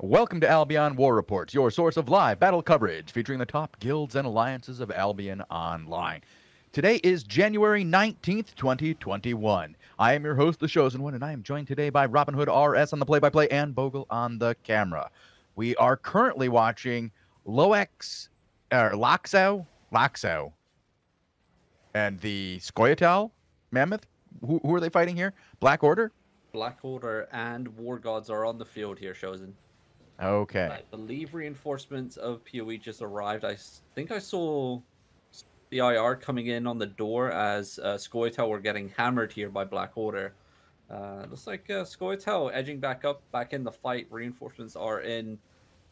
Welcome to Albion War Reports, your source of live battle coverage featuring the top guilds and alliances of Albion Online. Today is January 19th, 2021. I am your host, the Shozen One, and I am joined today by Robinhoodrs on the play-by-play and Bogul on the camera. We are currently watching Laxo, and the Skoyatal Mammoth. Who are they fighting here? Black Order? Black Order and War Gods are on the field here, Shozen. Okay. I believe reinforcements of PoE just arrived. Think I saw the IR coming in on the door as Skoyatel were getting hammered here by Black Order. Looks like Skoyatel edging back in the fight. Reinforcements are in.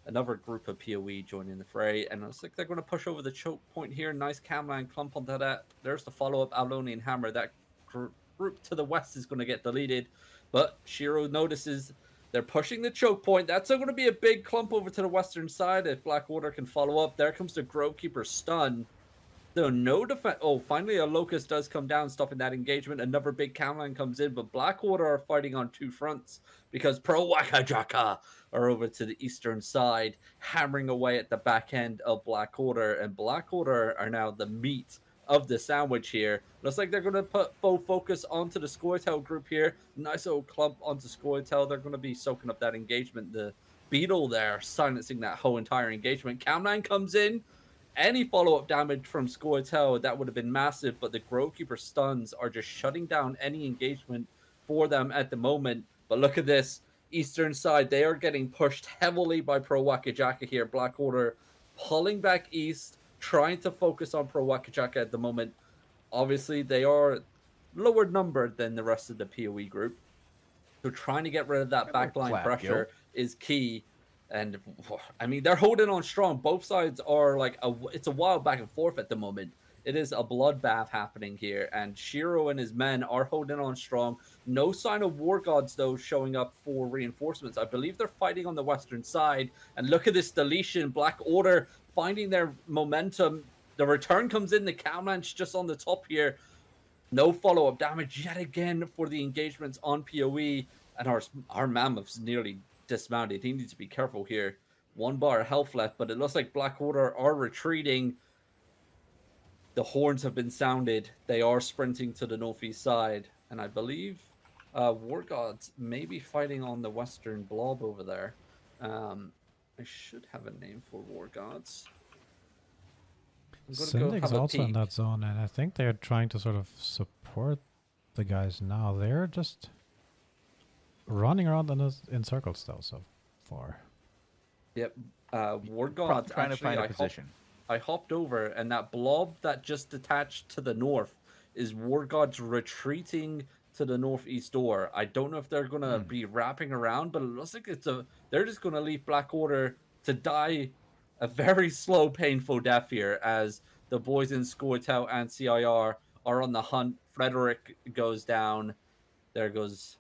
Another group of PoE joining the fray, and it looks like they're going to push over the choke point here. Nice camline clump onto that. There's the follow-up Avalonian Hammer. That group to the west is going to get deleted, but Shiro notices they're pushing the choke point. That's going to be a big clump over to the western side if Black Order can follow up. There comes the Grovekeeper stun. So no defense. Oh, finally a Locust does come down, stopping that engagement. Another big camline comes in, but Black Order are fighting on two fronts because Pro Wakajaka are over to the eastern side, hammering away at the back end of Black Order, and Black Order are now the meat of the sandwich here. Looks like they're going to put full focus onto the Skoyatel group here. Nice little clump onto Skoyatel. They're going to be soaking up that engagement. The Beetle there silencing that whole entire engagement. Camline comes in. Any follow-up damage from Skoyatel, that would have been massive, but the Grovekeeper stuns are just shutting down any engagement for them at the moment. But look at this. Eastern side, they are getting pushed heavily by Pro Wakajaka here. Black Order pulling back east, trying to focus on Pro Wakajaka at the moment. Obviously, they are lower numbered than the rest of the PoE group. So trying to get rid of that backline pressure is key. And I mean, they're holding on strong. Both sides are like it's a wild back and forth at the moment. It is a bloodbath happening here, and Shiro and his men are holding on strong. No sign of War Gods, though, showing up for reinforcements. I believe they're fighting on the western side. And look at this deletion. Black Order finding their momentum. The return comes in. The Cowman's just on the top here. No follow-up damage yet again for the engagements on PoE. And our Mammoth's nearly dismounted. He needs to be careful here. 1 bar of health left, but it looks like Black Order are retreating. The horns have been sounded. They are sprinting to the northeast side. And I believe War Gods may be fighting on the western blob over there. I should have a name for War Gods. Syndic's also in that zone, and I think they're trying to sort of support the guys now. They're just running around in circles though so far. Yep. War Gods trying to find a position. I hopped over, and that blob that just detached to the north is War Gods retreating to the northeast door. I don't know if they're gonna be wrapping around, but it looks like they're just gonna leave Black Order to die a very slow, painful death here as the boys in Skoyatel and CIR are on the hunt. Frederick goes down. There goes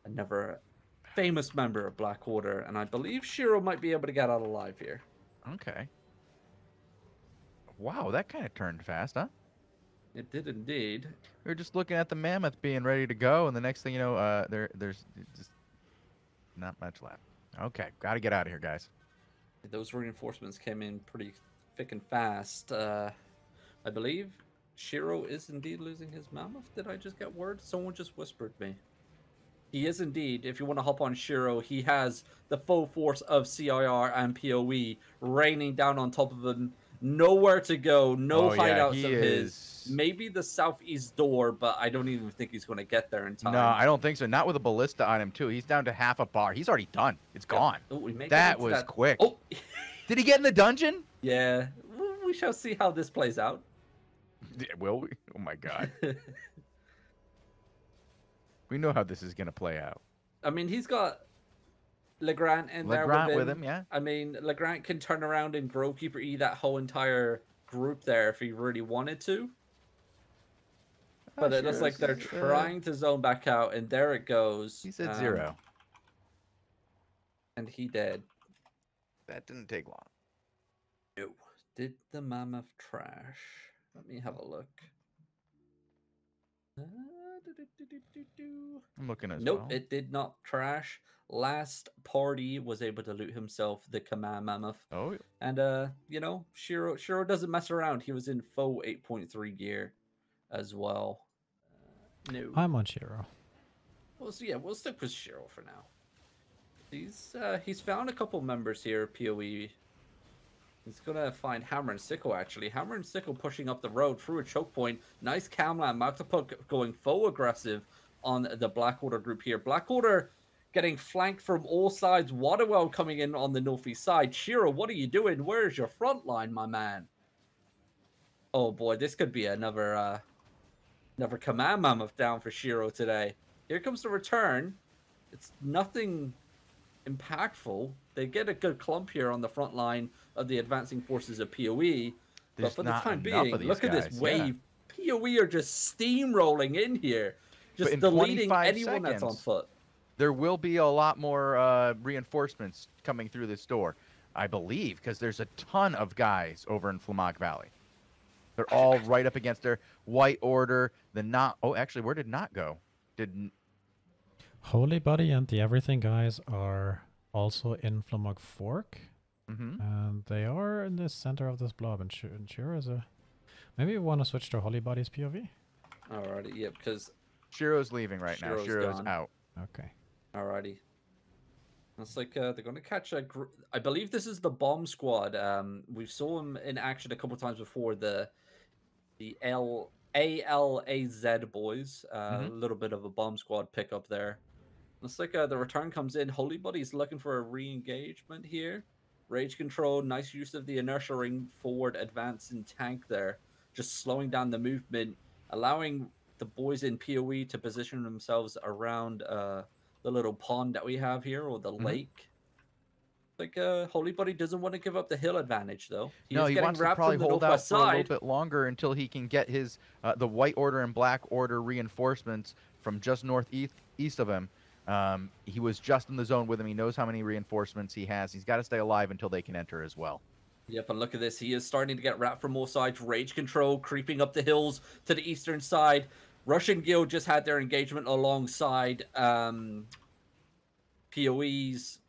another famous member of Black Order, and I believe Shiro might be able to get out alive here. Okay. Wow, that kind of turned fast, huh? It did indeed. We were just looking at the Mammoth being ready to go, and the next thing you know, there's just not much left. Okay, gotta get out of here, guys. Those reinforcements came in pretty thick and fast. I believe Shiro is indeed losing his Mammoth. Did I just get word? Someone just whispered me. He is indeed. If you want to hop on Shiro, he has the full force of CIR and PoE raining down on top of him. Nowhere to go. No hideouts of his. Maybe the southeast door, but I don't even think he's going to get there in time. No, I don't think so. Not with a ballista on him, too. He's down to half a bar. He's already done. It's gone. Oh, that was quick. Oh. Did he get in the dungeon? Yeah. We shall see how this plays out. Will we? Oh, my God. We know how this is going to play out. I mean, he's got Legrand in there with him, yeah. I mean, Legrand can turn around and Grovekeeper E that whole entire group there if he really wanted to. But it looks like they're trying to zone back out, and there it goes. He said 0. And he did. That didn't take long. No. Did the Mammoth trash? Let me have a look. I'm looking as Nope, well. it did not crash. Last party was able to loot himself the command mammoth. Oh, And you know, Shiro doesn't mess around. He was in faux 8.3 gear as well. No. I'm on Shiro. Well, so yeah, we'll stick with Shiro for now. He's found a couple members here, PoE. He's gonna find Hammer and Sickle actually. Hammer and Sickle pushing up the road through a choke point. Nice camland. Magtapuk going faux aggressive on the Black Order group here. Black Order getting flanked from all sides. Waterwell coming in on the northeast side. Shiro, what are you doing? Where's your front line, my man? Oh boy, this could be another command mammoth down for Shiro today. Here comes the return. It's nothing impactful. They get a good clump here on the front line of the advancing forces of PoE. But for the time being, look at this wave. Yeah. PoE are just steamrolling in here. Just deleting anyone that's on foot. There will be a lot more reinforcements coming through this door, I believe, because there's a ton of guys over in Flamog Valley. They're all right up against their White Order. Oh, actually, where did Not go? Holy Buddy and the Everything guys are also in Flamog Fork. And they are in the center of this blob. And Shiro is a... Maybe we want to switch to Holy Buddy's POV? Alrighty, yeah, because... Shiro's leaving right now. Shiro's out. Okay. Alrighty. It's like they're going to catch a... I believe this is the bomb squad. We saw them in action a couple times before. The ALAZ boys. A little bit of a bomb squad pickup there. Looks like the return comes in. Holy Buddy's looking for a re-engagement here. Rage control, nice use of the inertia ring forward advance and tank there. Just slowing down the movement, allowing the boys in PoE to position themselves around the little pond that we have here, or the lake. Like, Holy Buddy doesn't want to give up the hill advantage, though. He wants to probably hold out for a little bit longer until he can get his the White Order and Black Order reinforcements from just northeast of him. He was just in the zone with him. He knows how many reinforcements he has. He's got to stay alive until they can enter as well. Yep, and look at this. He is starting to get wrapped from all sides. Rage control creeping up the hills to the eastern side. Russian Guild just had their engagement alongside PoE's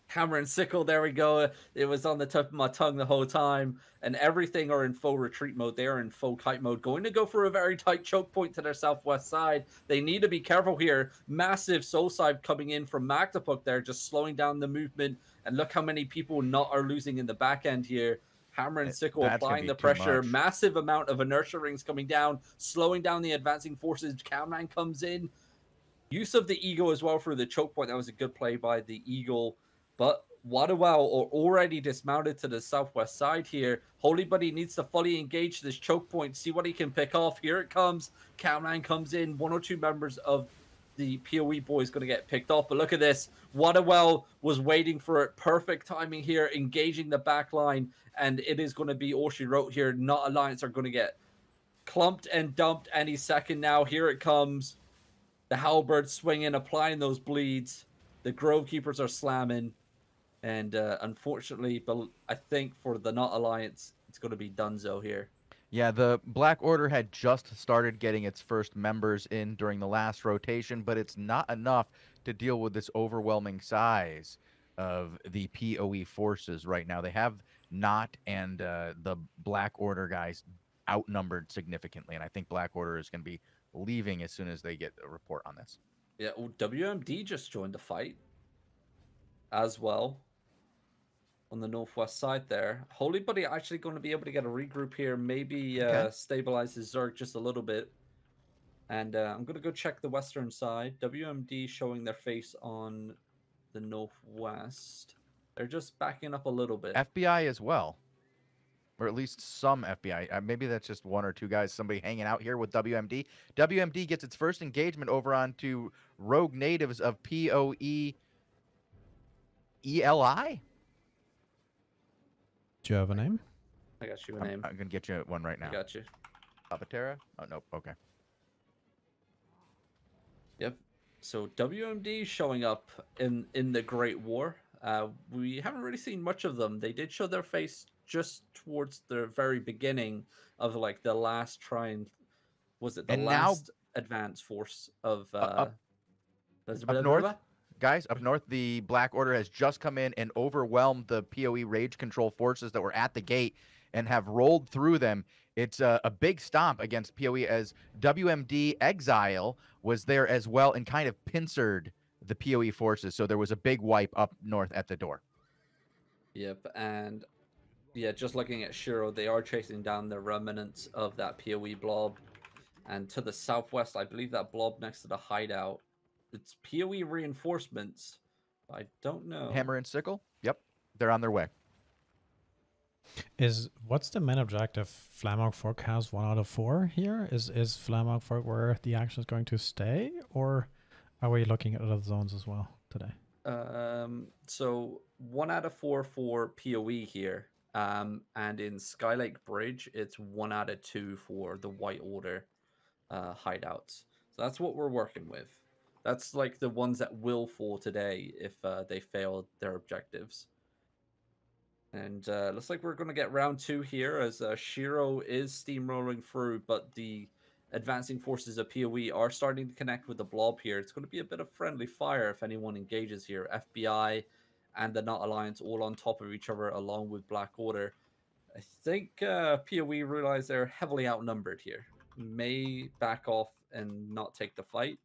Hammer and Sickle. There we go. It was on the tip of my tongue the whole time. And everything are in full retreat mode. They are in full kite mode. Going to go for a very tight choke point to their southwest side. They need to be careful here. Massive soul side coming in from Magtapuk there, just slowing down the movement. And look how many people are losing in the back end here. Hammer and Sickle applying the pressure. Massive amount of inertia rings coming down, slowing down the advancing forces. Camman comes in. Use of the Eagle as well for the choke point. That was a good play by the Eagle. But Waterwell are already dismounted to the southwest side here. Holy Buddy needs to fully engage this choke point, see what he can pick off. Here it comes. Camman comes in. 1 or 2 members of the PoE boys going to get picked off. But look at this. Waterwell was waiting for it. Perfect timing here, engaging the back line. And it is going to be all she wrote here. Not Alliance are going to get clumped and dumped any second now. Here it comes. The Halberd swinging, applying those bleeds. The Grove Keepers are slamming. And unfortunately, I think for the Not Alliance, it's going to be Dunzo here. Yeah, the Black Order had just started getting its first members in during the last rotation, but it's not enough to deal with this overwhelming size of the PoE forces right now. They have Not and the Black Order guys outnumbered significantly, and I think Black Order is going to be leaving as soon as they get a report on this. Yeah, WMD just joined the fight as well. On the northwest side there. Holy Buddy actually going to be able to get a regroup here. Maybe stabilize his Zerg just a little bit. And I'm going to go check the western side. WMD showing their face on the northwest. They're just backing up a little bit. FBI as well. Or at least some FBI. Maybe that's just 1 or 2 guys, somebody hanging out here with WMD. WMD gets its first engagement over onto rogue natives of PoE ELI? Do you have a name? I got you a name. I'm going to get you one right now. I got you. Avatera? Oh, nope. Okay. Yep. So WMD showing up in the Great War. We haven't really seen much of them. They did show their face just towards the very beginning of like the last try and was it the And last advance force of up north, guys, up Okay. north, the Black Order has just come in and overwhelmed the PoE rage control forces that were at the gate and have rolled through them. It's a big stomp against PoE, as WMD Exile was there as well and kind of pincered the PoE forces. So there was a big wipe up north at the door. Yep, and yeah, just looking at Shiro, they are chasing down the remnants of that PoE blob. And to the southwest, I believe that blob next to the hideout, it's PoE reinforcements. I don't know. Hammer and Sickle? Yep, they're on their way. What's the main objective? Flamog Fork has 1 out of 4 here. Is Flamog Fork where the action is going to stay, or are we looking at other zones as well today? So 1 out of 4 for PoE here. And in Skylake Bridge, it's 1 out of 2 for the White Order hideouts. So that's what we're working with. That's like the ones that will fall today if they fail their objectives. And looks like we're going to get round 2 here, as Shiro is steamrolling through, but the advancing forces of PoE are starting to connect with the blob here. It's going to be a bit of friendly fire if anyone engages here. FBI and the Not Alliance all on top of each other, along with Black Order. I think PoE realize they're heavily outnumbered here. May back off and not take the fight.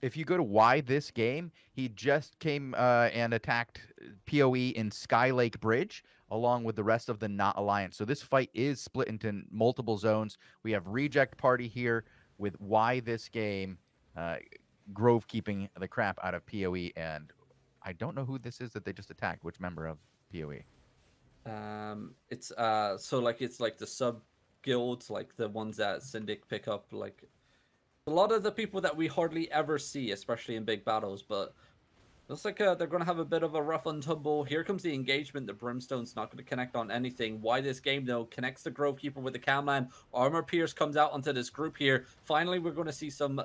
If you go to why this game, he just came and attacked PoE in Skylake Bridge along with the rest of the Not Alliance. So this fight is split into multiple zones. We have Reject Party here with why this game, Grove keeping the crap out of PoE, and I don't know who this is that they just attacked. Which member of PoE? It's like the sub guilds, like the ones that Syndic pick up, like a lot of the people that we hardly ever see, especially in big battles. But looks like they're going to have a bit of a rough and tumble. Here comes the engagement. The Brimstone's not going to connect on anything. Why this game, though, connects the Grovekeeper with the Camland. Armor Pierce comes out onto this group here. Finally, we're going to see some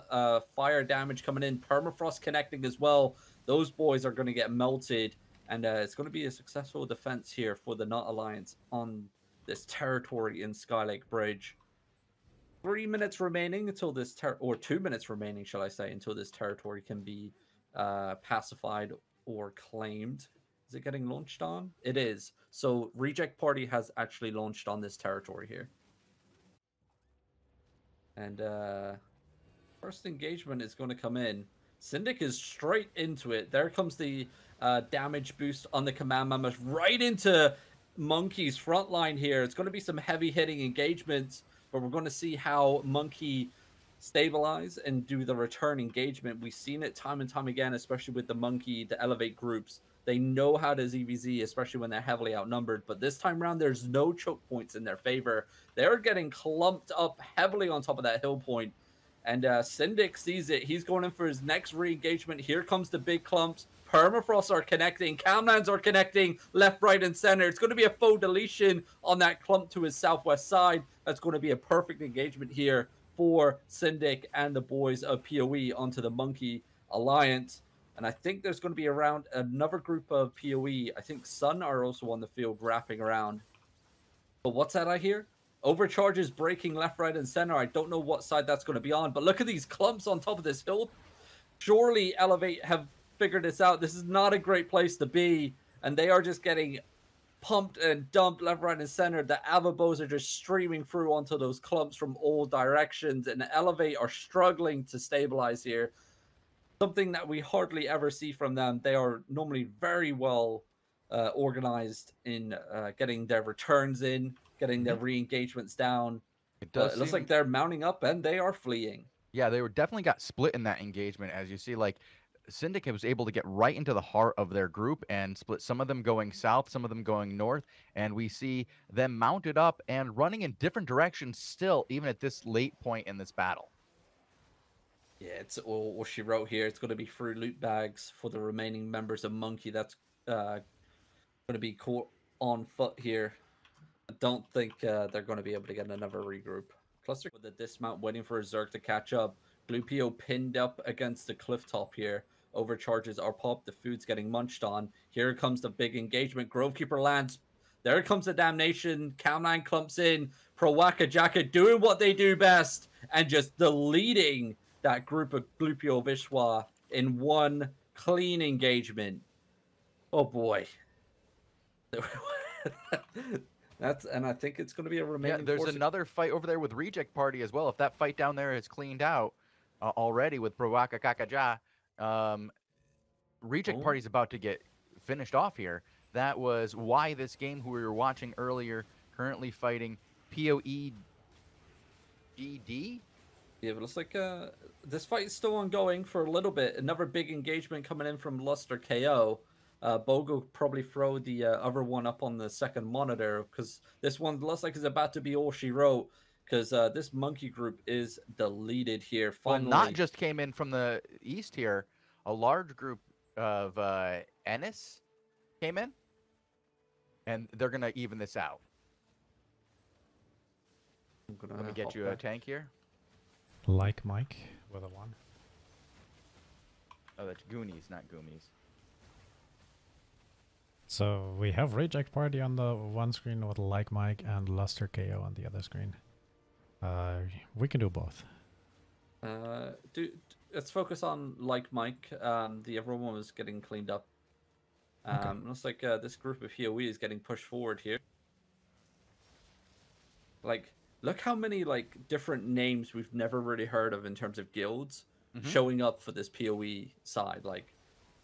fire damage coming in. Permafrost connecting as well. Those boys are going to get melted. And it's going to be a successful defense here for the Not Alliance on this territory in Skylake Bridge. 3 minutes remaining until this, or 2 minutes remaining, shall I say, until this territory can be pacified or claimed. Is it getting launched on? It is. So Reject Party has actually launched on this territory here. And first engagement is going to come in. Syndic is straight into it. There comes the damage boost on the Command Mammoth right into Monkey's front line here. It's going to be some heavy hitting engagements, but we're going to see how Monkey stabilize and do the return engagement. We've seen it time and time again, especially with the Monkey, the Elevate groups. They know how to ZVZ, especially when they're heavily outnumbered. But this time around, there's no choke points in their favor. They're getting clumped up heavily on top of that hill point. And Syndic sees it. He's going in for his next re-engagement. Here comes the big clumps. Permafrost are connecting. Camlands are connecting left, right, and center. It's going to be a faux deletion on that clump to his southwest side. That's going to be a perfect engagement here for Syndic and the boys of PoE onto the Monkey Alliance. And I think there's going to be around another group of PoE. I think Sun are also on the field wrapping around. But what's that I hear? Overcharges breaking left, right, and center. I don't know what side that's going to be on, but look at these clumps on top of this hill. Surely Elevate have figured this out. This is not a great place to be, and they are just getting pumped and dumped left, right, and center. The Avabos are just streaming through onto those clumps from all directions, and Elevate are struggling to stabilize here. Something that we hardly ever see from them. They are normally very well organized in getting their returns in, getting their re-engagements down. It looks like they're mounting up and they are fleeing. Yeah, they were definitely got split in that engagement. As you see, like Syndicate was able to get right into the heart of their group and split some of them going south, some of them going north. And we see them mounted up and running in different directions still, even at this late point in this battle. Yeah, it's all what she wrote here. It's going to be through loot bags for the remaining members of Monkey. That's going to be caught on foot here. I don't think they're going to be able to get another regroup. Cluster with the dismount, waiting for a Zerg to catch up. Glupio pinned up against the cliff top here. Overcharges are popped. The food's getting munched on. Here comes the big engagement. Grovekeeper lands There comes the damnation. Calman clumps in. Prowaka Jaka doing what they do best and just deleting that group of Glupio Vishwa in one clean engagement. Oh boy. And I think it's going to be a remaining. Yeah, there's another fight over there with Reject Party as well. If that fight down there is cleaned out already with Prowaka Kakaja, Reject Party's about to get finished off here. That was why this game who we were watching earlier, currently fighting PoE GD. Yeah, but it looks like this fight is still ongoing for a little bit. Another big engagement coming in from Luster KO. Bogul probably throw the other one up on the second monitor because this one looks like it's about to be all she wrote because this monkey group is deleted here. Finally, well, not just came in from the east here. A large group of Ennis came in, and they're going to even this out. Let me get you a tank here. Like Mike with a 1. Oh, that's Goonies, not Goomies. So we have Reject Party on the one screen with Like Mike and Luster KO on the other screen. We can do both. Let's focus on Like Mike. The other one was getting cleaned up. Okay. Looks like this group of PoE is getting pushed forward here. Like, look how many like different names we've never really heard of in terms of guilds showing up for this PoE side. Like,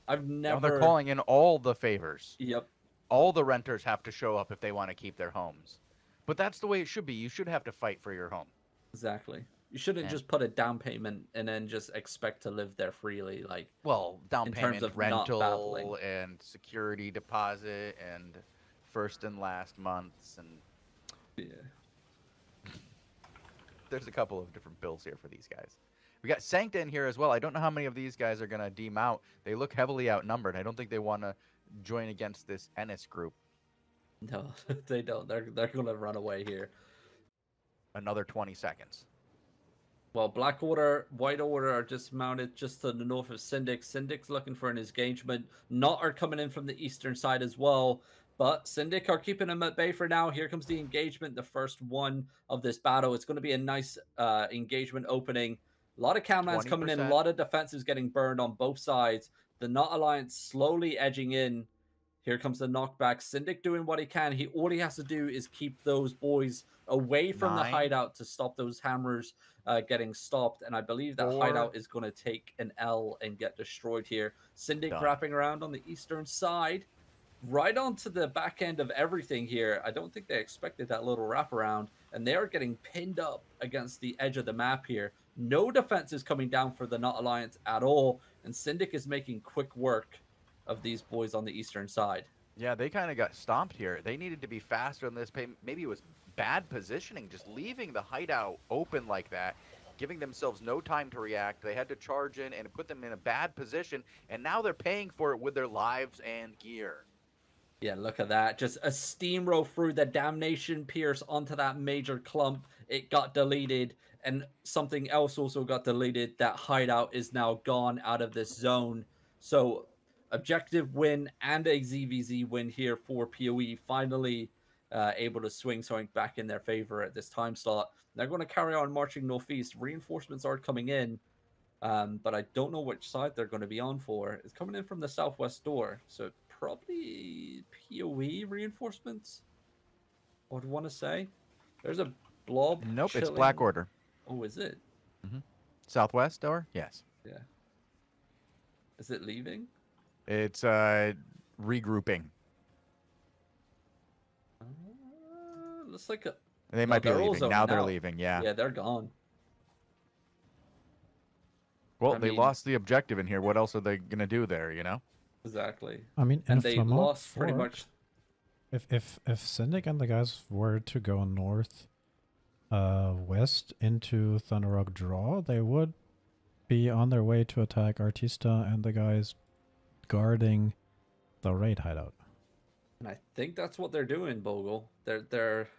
I've never. Now they're calling in all the favors. Yep. All the renters have to show up if they want to keep their homes. But that's the way it should be. You should have to fight for your home. Exactly. You shouldn't just put a down payment and then just expect to live there freely. Like, well, down payment, terms of rental, and security deposit, and first and last months, and yeah. There's a couple of different bills here for these guys. We got Sancta in here as well. I don't know how many of these guys are going to demount. They look heavily outnumbered. I don't think they want to join against this Ennis group. No, they don't. They're going to run away here. Another 20 seconds. Well, Black Order, White Order are just mounted just to the north of Syndic. Syndic's looking for an engagement. Not are coming in from the eastern side as well. But Syndic are keeping them at bay for now. Here comes the engagement, the first one of this battle. It's going to be a nice engagement opening. A lot of Calmans coming in, a lot of defensives getting burned on both sides. The Not Alliance slowly edging in. Here comes the knockback. Syndic doing what he can. All he has to do is keep those boys away from the hideout to stop those hammers getting stopped. And I believe that hideout is going to take an L and get destroyed here. Syndic wrapping around on the eastern side. Right onto the back end of everything here. I don't think they expected that little wraparound. And they are getting pinned up against the edge of the map here. No defense is coming down for the Not Alliance at all. And Syndic is making quick work of these boys on the eastern side. Yeah, they kind of got stomped here. They needed to be faster than this. Maybe it was bad positioning, just leaving the hideout open like that, giving themselves no time to react. They had to charge in and put them in a bad position, and now they're paying for it with their lives and gear. Yeah, look at that. Just a steamroll through the Damnation Pierce onto that major clump. It got deleted, and something else also got deleted. That hideout is now gone out of this zone. So, objective win and a ZVZ win here for PoE. Finally able to swing something back in their favor at this time slot. They're going to carry on marching northeast. Reinforcements are coming in, but I don't know which side they're going to be on for. It's coming in from the southwest door, so probably PoE reinforcements, I would want to say. There's a blob. Nope, chilling. It's Black Order. Oh, is it? Southwest door? Yes. Yeah. Is it leaving? It's regrouping. Looks like They might be leaving. Now they're leaving, yeah. Yeah, they're gone. Well, they lost the objective in here. What else are they going to do there, you know? Exactly. I mean, and they lost pretty much. If Syndic and the guys were to go north, west into Thunder Rock Draw, they would be on their way to attack Artista and the guys guarding the raid hideout. And I think that's what they're doing, Bogul. They're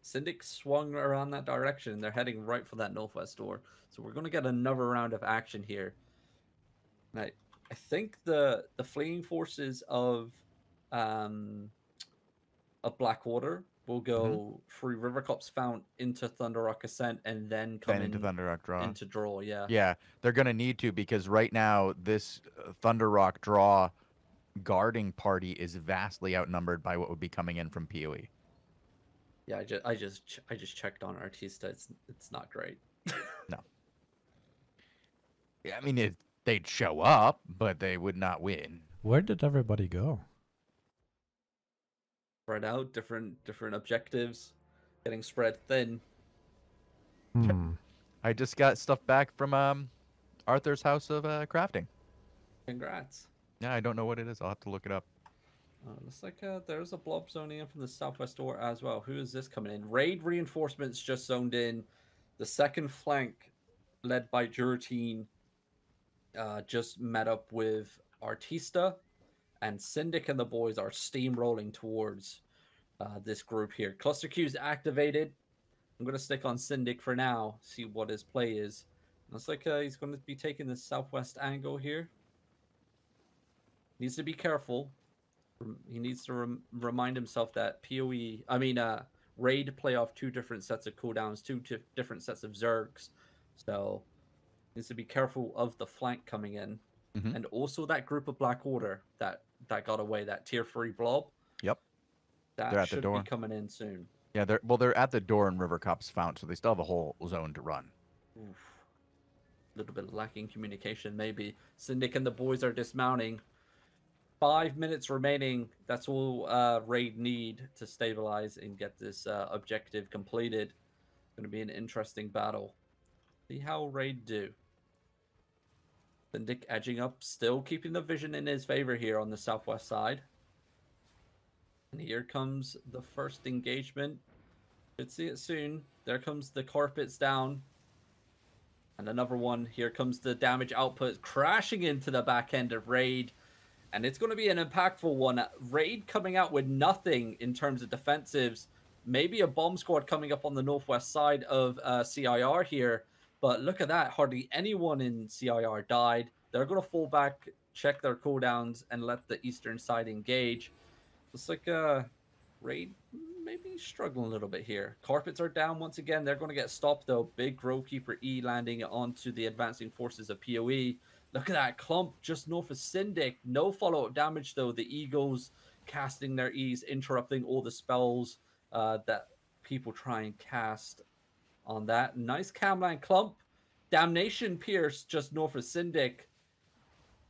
Syndic swung around that direction. They're heading right for that northwest door. So we're going to get another round of action here. And I think the fleeing forces of of Blackwater will go through River Copse Fount into Thunder Rock Ascent and then come Then into Thunder Rock Draw. into Draw. Yeah. Yeah, they're going to need to, because right now this Thunder Rock Draw guarding party is vastly outnumbered by what would be coming in from PoE. Yeah, I just checked on Artista. It's not great. No. Yeah, I mean, they'd show up, but they would not win. Where did everybody go? Spread out, different objectives, getting spread thin. Hmm. I just got stuff back from Arthur's House of Crafting. Congrats. Yeah, I don't know what it is. I'll have to look it up. Looks like there's a blob zoning in from the southwest door as well. Who is this coming in? Raid reinforcements just zoned in. The second flank, led by Juratine, just met up with Artista, and Syndic and the boys are steamrolling towards this group here. Cluster Q's activated. I'm going to stick on Syndic for now, see what his play is. Looks like he's going to be taking the southwest angle here. Needs to be careful. He needs to remind himself that Raid play off two different sets of cooldowns, two different sets of Zergs. So needs to be careful of the flank coming in. And also that group of Black Order that got away, that tier 3 blob. Yep. That They're at the should door. be coming in soon. Yeah, they're at the door in River Copse Fount, so they still have a whole zone to run. Oof. A little bit lacking communication, maybe. Syndic and the boys are dismounting. 5 minutes remaining. That's all Raid need to stabilize and get this objective completed. Going to be an interesting battle. See how Raid do. Syndic edging up, still keeping the vision in his favor here on the southwest side. And here comes the first engagement. Should see it soon. There comes the carpets down. And another one. Here comes the damage output crashing into the back end of Raid. And it's going to be an impactful one. Raid coming out with nothing in terms of defensives. Maybe a bomb squad coming up on the northwest side of CIR here. But look at that. Hardly anyone in CIR died. They're going to fall back, check their cooldowns, and let the eastern side engage. Looks like Raid maybe struggling a little bit here. Carpets are down once again. They're going to get stopped, though. Big Grovekeeper E landing onto the advancing forces of PoE. Look at that clump just north of Syndic. No follow-up damage, though. The Eagles casting their E's, interrupting all the spells that people try and cast on that. Nice Camline clump. Damnation Pierce just north of Syndic.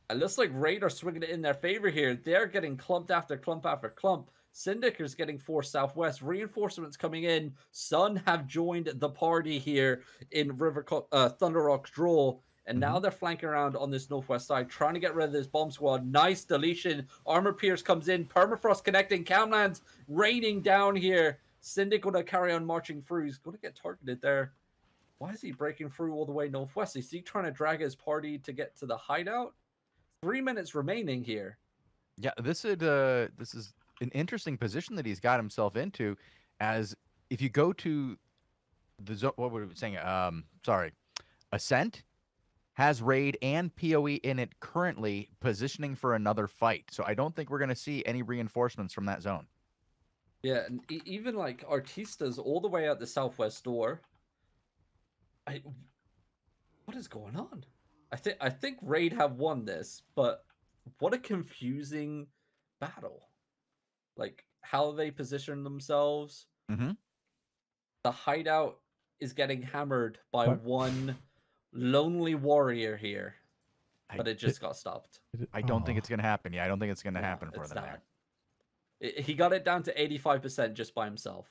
It looks like Raid are swinging it in their favor here. They're getting clumped after clump after clump. Syndic is getting forced southwest. Reinforcements coming in. Sun have joined the party here in Thunder Rock Draw. And now they're flanking around on this northwest side, trying to get rid of this bomb squad. Nice deletion. Armor Pierce comes in. Permafrost connecting. Camlands raining down here. Syndic going to carry on marching through. He's going to get targeted there. Why is he breaking through all the way northwest? Is he trying to drag his party to get to the hideout? 3 minutes remaining here. Yeah, this is an interesting position that he's got himself into, as if you go to the zone, what were we saying? Ascent has Raid and PoE in it currently, positioning for another fight. So I don't think we're going to see any reinforcements from that zone. Yeah, and even like Artista's all the way out the southwest door. What is going on? I think Raid have won this, but what a confusing battle. Like how they position themselves. The hideout is getting hammered by one lonely warrior here, but it just got stopped. I don't think it's going to happen. Yeah, I don't think it's going to happen for them. He got it down to 85% just by himself.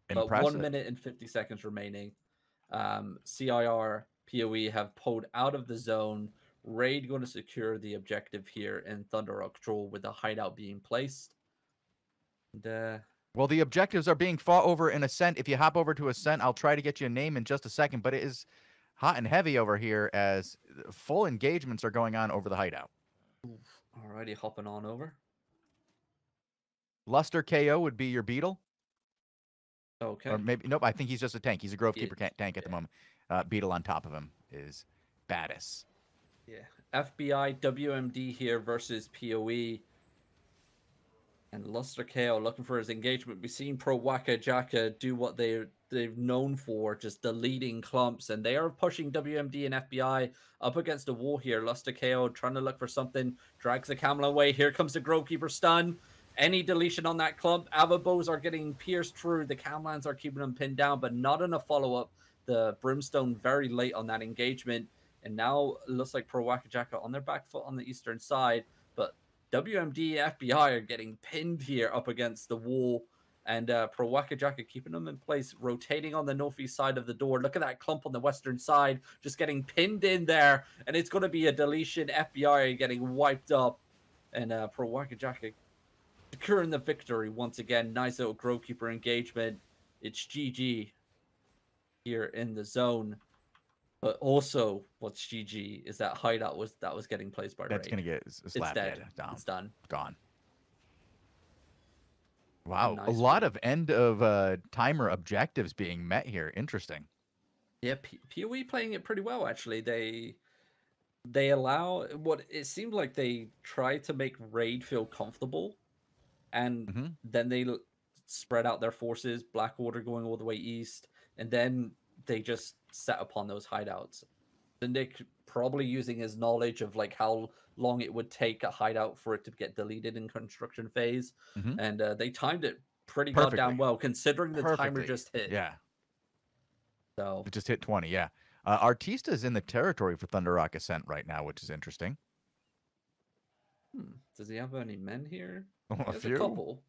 Impressive. But 1 minute and 50 seconds remaining. CIR, PoE have pulled out of the zone. Raid going to secure the objective here in Thunder Rock Draw with the hideout being placed. And, well, the objectives are being fought over in Ascent. If you hop over to Ascent, I'll try to get you a name in just a second, but it is hot and heavy over here as full engagements are going on over the hideout. Alrighty, hopping on over. Luster KO would be your Beetle. Okay. Or maybe, nope, I think he's just a tank. He's a Grovekeeper tank at the moment. Beetle on top of him is badass. Yeah. FBI WMD here versus PoE. And Luster KO looking for his engagement. We've seen Pro Waka Jaka do what they've known for, just deleting clumps, and they are pushing WMD and FBI up against the wall here. Luster KO trying to look for something, drags the camel away. Here comes the Grovekeeper stun. Any deletion on that clump, Avabos are getting pierced through. The Camlands are keeping them pinned down, but not enough follow-up. The Brimstone very late on that engagement, and now it looks like Pro Waka Jaka on their back foot on the eastern side, but WMD and FBI are getting pinned here up against the wall, and Pro Waka Jaka keeping them in place, rotating on the northeast side of the door. Look at that clump on the western side, just getting pinned in there, and it's going to be a deletion. FBI getting wiped up, and Pro Waka Jaka securing the victory once again. Nice little Grovekeeper engagement. It's GG here in the zone. But also, what's GG is that hideout was getting placed by That's Raid. going to get slapped. It's dead. Down. It's done. Gone. Wow. Nice a lot of end of timer objectives being met here. Interesting. Yeah, PoE playing it pretty well, actually. They allow what it seemed like they tried to make Raid feel comfortable, and then they spread out their forces, Black Order going all the way east, and then they just set upon those hideouts. And Nick probably using his knowledge of like how long it would take a hideout for it to get deleted in construction phase, and they timed it pretty goddamn well, considering the timer just hit. Yeah. So it just hit 20. Yeah. Artista's in the territory for Thunder Rock Ascent right now, which is interesting. Does he have any men here? A few. A couple.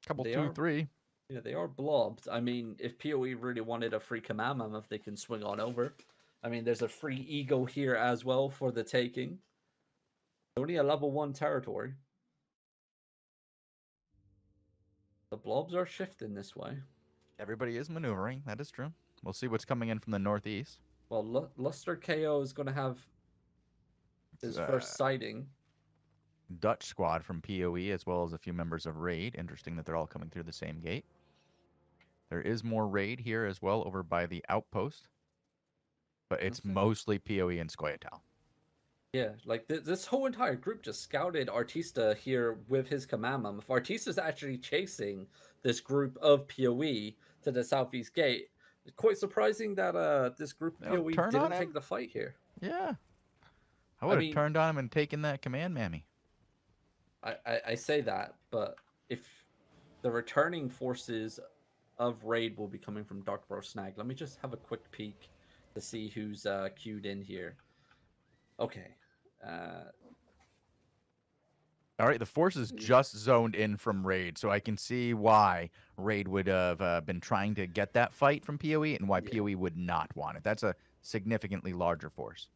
Couple, They 2, are- 3. Yeah, they are blobs. I mean, if PoE really wanted a free command mammoth, they can swing on over. I mean, there's a free ego here as well for the taking. Only a level 1 territory. The blobs are shifting this way. Everybody is maneuvering. That is true. We'll see what's coming in from the northeast. Well, Luster KO is going to have his first sighting. Dutch squad from PoE, as well as a few members of Raid. Interesting that they're all coming through the same gate. There is more Raid here as well over by the outpost. But it's mostly PoE and Scoia'tael. Yeah, like this whole entire group just scouted Artista here with his command mammoth. Artista's actually chasing this group of PoE to the southeast gate. It's quite surprising that this group of PoE didn't take the fight here. Yeah. I would have turned on him and taken that command mammy. I say that, but if the returning forces of Raid will be coming from Darkbro Snag, let me just have a quick peek to see who's queued in here. Okay. All right, the forces just zoned in from Raid, so I can see why Raid would have been trying to get that fight from PoE and why PoE would not want it. That's a significantly larger force.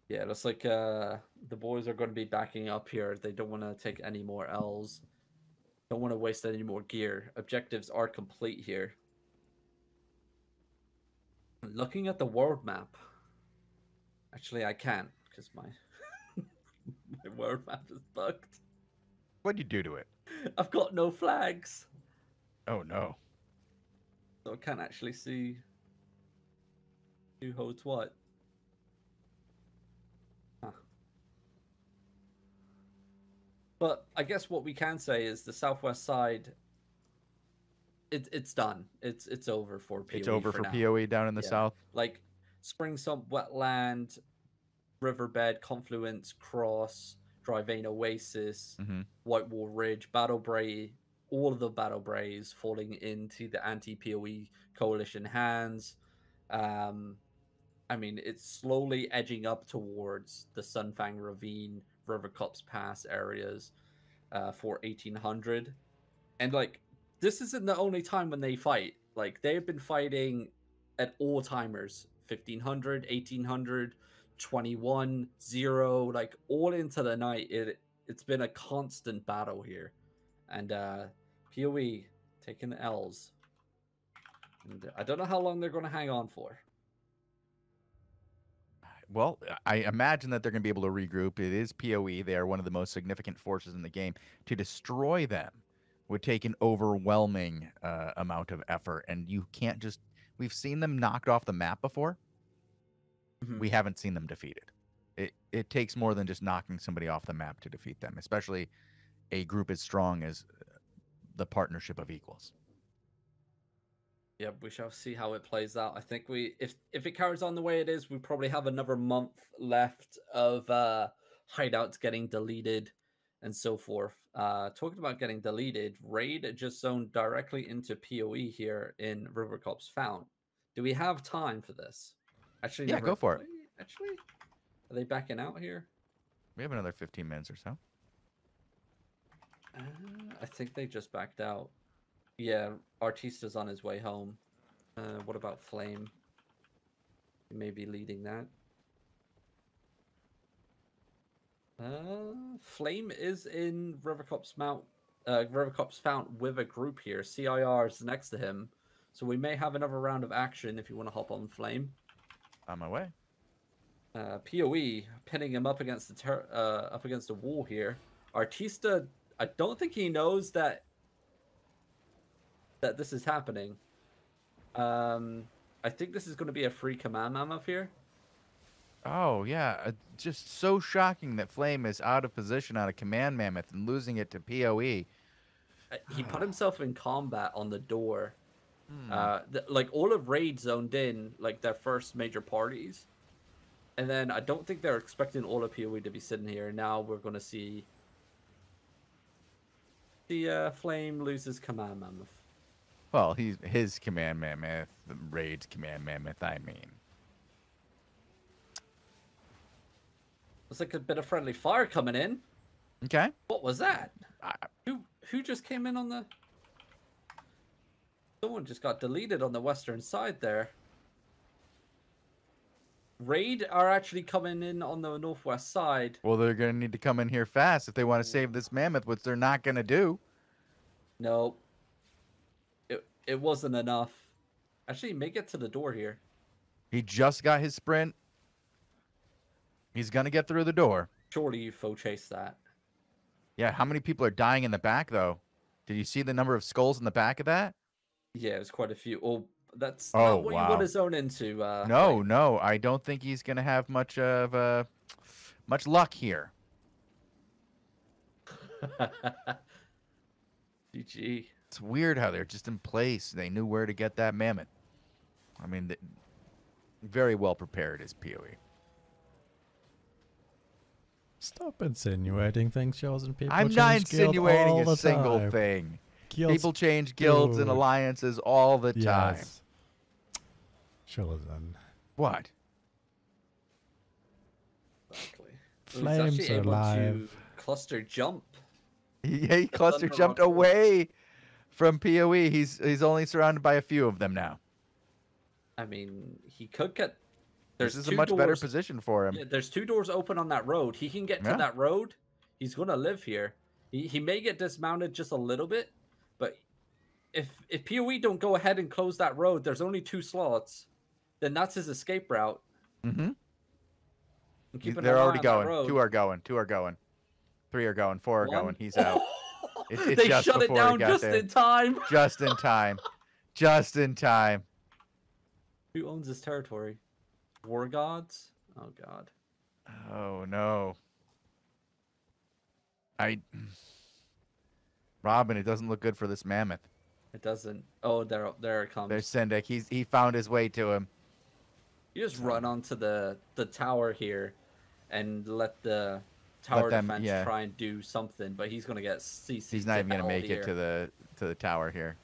Yeah, it looks like the boys are going to be backing up here. They don't want to take any more L's. Don't want to waste any more gear. Objectives are complete here. Looking at the world map. Actually, I can't because my my world map is bugged. What'd you do to it? I've got no flags. Oh no. So I can't actually see who holds what. Huh. But I guess what we can say is the southwest side. It's done. It's over for PoE. It's over for now. PoE down in the south. Like Spring Sump Wetland, Riverbed, Confluence, Cross, Dryvane Oasis, White Wall Ridge, Battle Bray, all of the Battle Brays falling into the anti-PoE coalition hands. I mean, it's slowly edging up towards the Sunfang Ravine, River Cups Pass areas for 1800. And like, this isn't the only time when they fight. Like, they've been fighting at all timers. 1500, 1800, 21, 0, like all into the night. It's been a constant battle here. And PoE taking the L's. And I don't know how long they're going to hang on for. Well, I imagine that they're going to be able to regroup. It is PoE. They are one of the most significant forces in the game. To destroy them would take an overwhelming amount of effort. And you can't just... We've seen them knocked off the map before. We haven't seen them defeated. it takes more than just knocking somebody off the map to defeat them, especially a group as strong as the Partnership of Equals. Yep, we shall see how it plays out. I think if it carries on the way it is, we probably have another month left of hideouts getting deleted and so forth. Talking about getting deleted, Raid just zoned directly into PoE here in Rivercop's Fount. Do we have time for this? Actually, Yeah, go for it. Actually, are they backing out here? We have another 15 minutes or so. I think they just backed out. Yeah, Artista's on his way home. What about Flame? He may be leading that. Flame is in Rivercop's Fount with a group here. CIR is next to him, so we may have another round of action if you want to hop on Flame. On my way. PoE pinning him up against the wall here. Artista, I don't think he knows that this is happening. I think this is going to be a free command mammoth here. Oh, yeah. Just so shocking that Flame is out of position on a command mammoth and losing it to PoE. He put himself in combat on the door. Like all of Raid zoned in, like their first major parties. And then I don't think they're expecting all of PoE to be sitting here. Now we're going to see the Flame loses command mammoth. Well, his command mammoth, the Raid's command mammoth, I mean. Looks like a bit of friendly fire coming in. Okay. What was that? Who just came in on the... Someone just got deleted on the western side there. Raid are actually coming in on the northwest side. Well, they're going to need to come in here fast if they want to save this mammoth, which they're not going to do. No. It wasn't enough. Actually, make it to the door here. He just got his sprint. He's going to get through the door. Surely you faux chase that. Yeah, how many people are dying in the back, though? Did you see the number of skulls in the back of that? Yeah, it was quite a few. Oh, that's not what you want to zone into. No, I don't think he's going to have much luck here. GG. It's weird how they're just in place. They knew where to get that mammoth. I mean, very well prepared as PoE. Stop insinuating things, Shozen. People I'm not change guild insinuating all a the single time. thing. Guilds People change guilds and do. alliances all the time. Yes. Shozen. What? Exactly. Flames actually are able alive. to cluster jump. He cluster Thunder jumped Rock. away from PoE. He's only surrounded by a few of them now. I mean, he could get... This is a much better position for him. Yeah, there's two doors open on that road. He can get to that road. He's going to live here. He may get dismounted just a little bit, but if PoE don't go ahead and close that road, there's only 2 slots. Then that's his escape route. Mm-hmm. They're already going. 2 are going. 2 are going. 3 are going. 4 are going. He's out. It's they just shut it before he down got just there. in time. Just in time. Just in time. Who owns this territory? War gods? Oh god. Oh no. Robin, it doesn't look good for this mammoth. It doesn't. Oh, there it comes. There's Sendek. He found his way to him. You just run onto the tower here and let the tower defense try and do something, but he's gonna get CC. He's not even gonna make it to the tower here.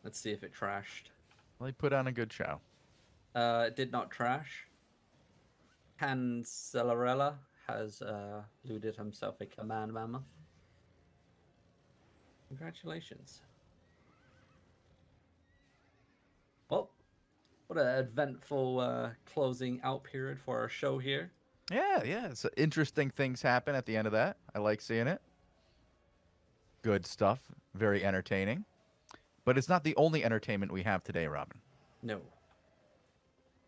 Let's see if it trashed. Well, he put on a good show. It did not trash. Cancelarella has looted himself a command mammoth. Congratulations. Well, what an eventful closing out period for our show here. Yeah. So interesting things happen at the end of that. I like seeing it. Good stuff. Very entertaining. But it's not the only entertainment we have today, Robin. No.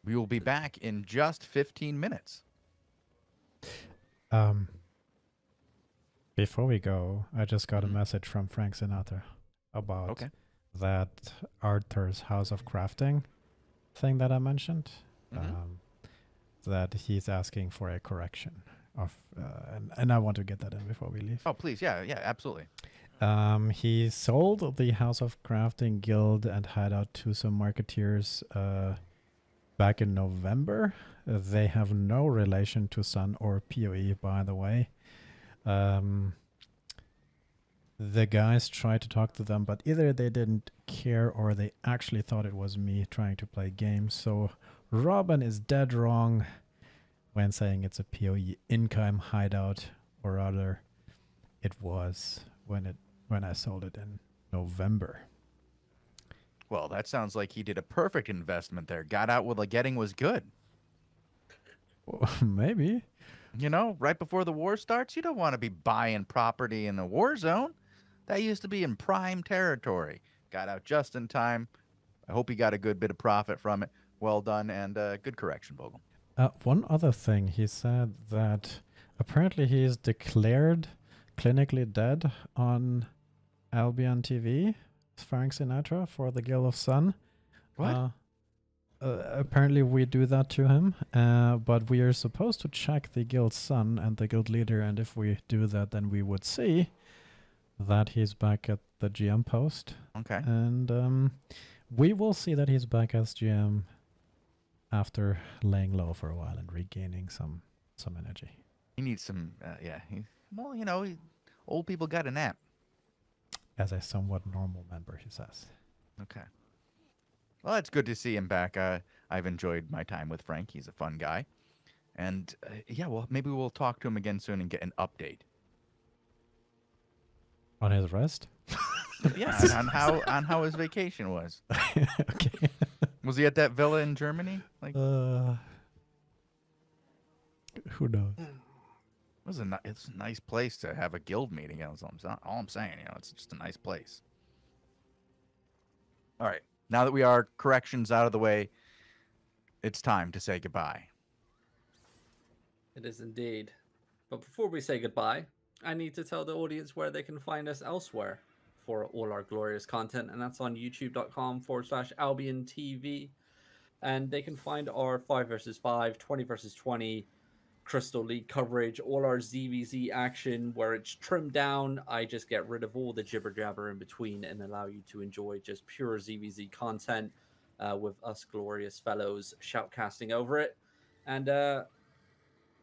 We will be back in just 15 minutes. Before we go, I just got a message from Frank Sinatra about that Arthur's House of Crafting thing that I mentioned. that he's asking for a correction of, and I want to get that in before we leave. Oh, please. Yeah, absolutely. He sold the House of Crafting Guild and hideout to some marketeers back in November. They have no relation to Sun or PoE, by the way. The guys tried to talk to them, but either they didn't care or they actually thought it was me trying to play games. So Robin is dead wrong when saying it's a PoE income hideout, or rather, it was when I sold it in November. Well, that sounds like he did a perfect investment there. Got out while the getting was good. Well, maybe. You know, right before the war starts, you don't want to be buying property in a war zone. That used to be in prime territory. Got out just in time. I hope he got a good bit of profit from it. Well done, and good correction, Bogul. One other thing, he said that apparently he is declared clinically dead on AlbionTV, Frank Sinatra, for the Guild of Sun. What? Apparently we do that to him, but we are supposed to check the Guild Sun and the Guild Leader, and if we do that, then we would see that he's back at the GM post. Okay. And we will see that he's back as GM after laying low for a while and regaining some energy. He needs some, well, you know, old people got a nap. As a somewhat normal member, he says. Okay. Well, it's good to see him back. I've enjoyed my time with Frank. He's a fun guy. And, well, maybe we'll talk to him again soon and get an update. On his rest? Yeah, on how his vacation was. Okay. Was he at that villa in Germany? Like, who knows? it's a nice place to have a guild meeting. That's all I'm saying. You know, it's just a nice place. All right. Now that we are corrections out of the way, it's time to say goodbye. It is indeed. But before we say goodbye, I need to tell the audience where they can find us elsewhere for all our glorious content, and that's on youtube.com/AlbionTV. And they can find our 5 versus 5, 20 versus 20, Crystal League coverage, all our ZVZ action where it's trimmed down. I just get rid of all the jibber jabber in between and allow you to enjoy just pure ZVZ content with us glorious fellows shoutcasting over it. And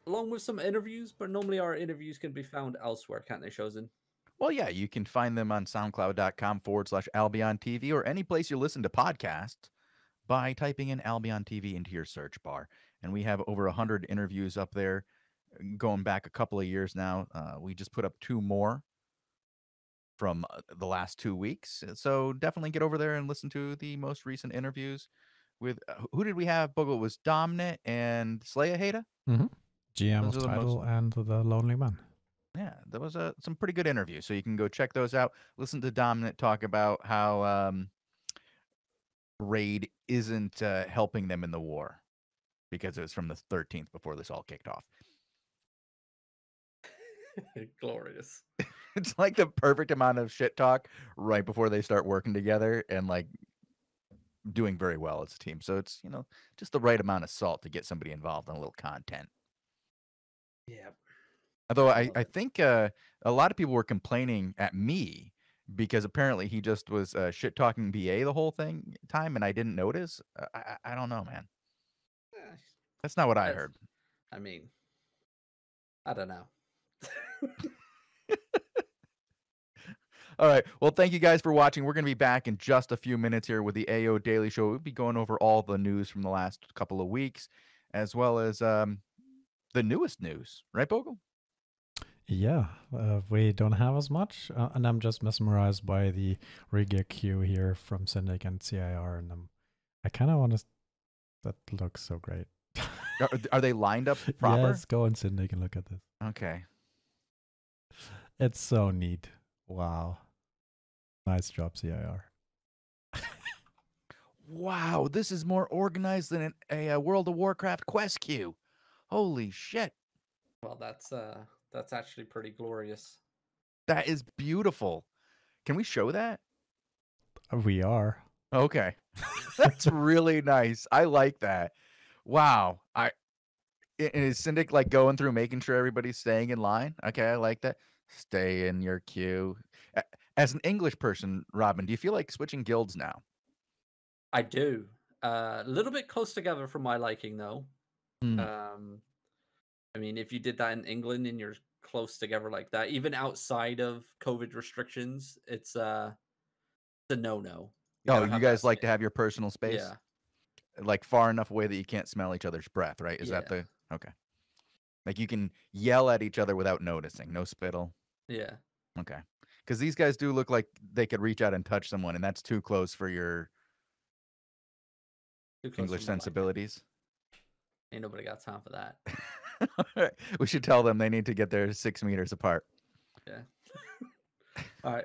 along with some interviews, but normally our interviews can be found elsewhere, can't they, Shozen? Well, yeah, you can find them on soundcloud.com/AlbionTV or any place you listen to podcasts by typing in Albion TV into your search bar. And we have over 100 interviews up there going back a couple of years now. We just put up 2 more from the last 2 weeks. So definitely get over there and listen to the most recent interviews with, who did we have? Bogul was Domnit and Slaya Hada. Mm-hmm. GM Those of are the Title and the Lonely Man. Yeah, there was some pretty good interviews. So you can go check those out. Listen to Domnit talk about how Raid isn't helping them in the war because it was from the 13th before this all kicked off. Glorious. It's like the perfect amount of shit talk right before they start working together and like doing very well as a team. So it's, you know, just the right amount of salt to get somebody involved in a little content. Yeah. Although I think a lot of people were complaining at me because apparently he just was shit talking BA the whole time and I didn't notice. I don't know, man. That's not what I heard. I mean, I don't know. All right. Well, thank you guys for watching. We're going to be back in just a few minutes here with the AO Daily Show. We'll be going over all the news from the last couple of weeks, as well as the newest news. Right, Bogul? Yeah, we don't have as much, and I'm just mesmerized by the reggae queue here from Syndic and CIR, and I kind of want to. That looks so great. Are they lined up proper? Yes, go on Syndic and look at this. Okay. It's so neat. Wow. Nice job, CIR. Wow, this is more organized than a World of Warcraft quest queue. Holy shit. Well, that's actually pretty glorious. That is beautiful. Can we show that? We are. Okay. That's really nice. I like that. Wow. Is Syndic like going through making sure everybody's staying in line? Okay, I like that. Stay in your queue. As an English person, Robin, do you feel like switching guilds now? I do. A little bit close together for my liking, though. Hmm. I mean, if you did that in England and you're close together like that, even outside of COVID restrictions, it's a no-no. Oh, you guys like to have your personal space? Yeah. Like far enough away that you can't smell each other's breath, right? Is that the okay? Like you can yell at each other without noticing. No spittle. Yeah. Okay. Because these guys do look like they could reach out and touch someone, and that's too close for your English sensibilities. Ain't nobody got time for that. We should tell them they need to get their 6 meters apart. Yeah. All right.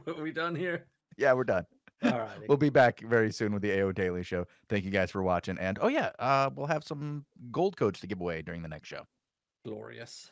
Are we done here? Yeah, we're done. All right. We'll be back very soon with the AO Daily Show. Thank you guys for watching. And oh yeah, we'll have some gold codes to give away during the next show. Glorious.